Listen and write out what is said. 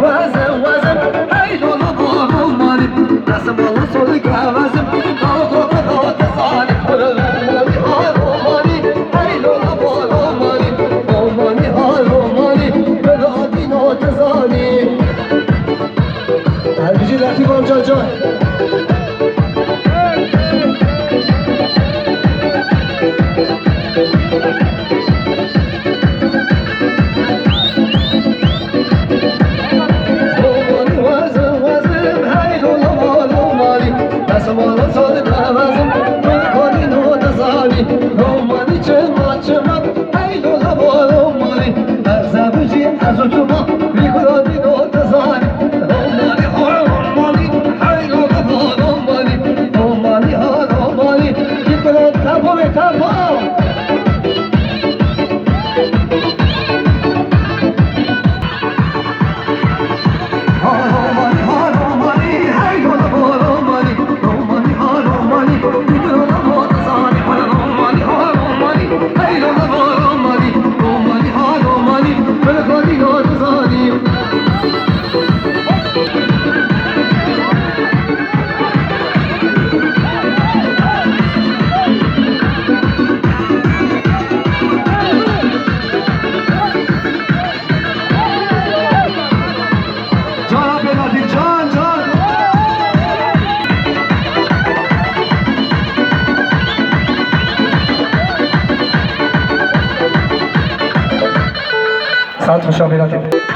وزم وزم هی دولو بارو مانی دست مالو سولی که وزم دولو دولو تزانی مانی هارو مانی هی دولو بارو مانی مانی هارو مانی بلادی نو تزانی هرگیجی لطیف آمجا جان Samara sadık avazım Kodi no tazani Romani çema çema Hey dola bolomani Azabıcın azutuma Vikrodi no tazani Romani horomani Hey dola bolomani Romani horomani Vikrodi tabo ve tabo साथ में शामिल आते थे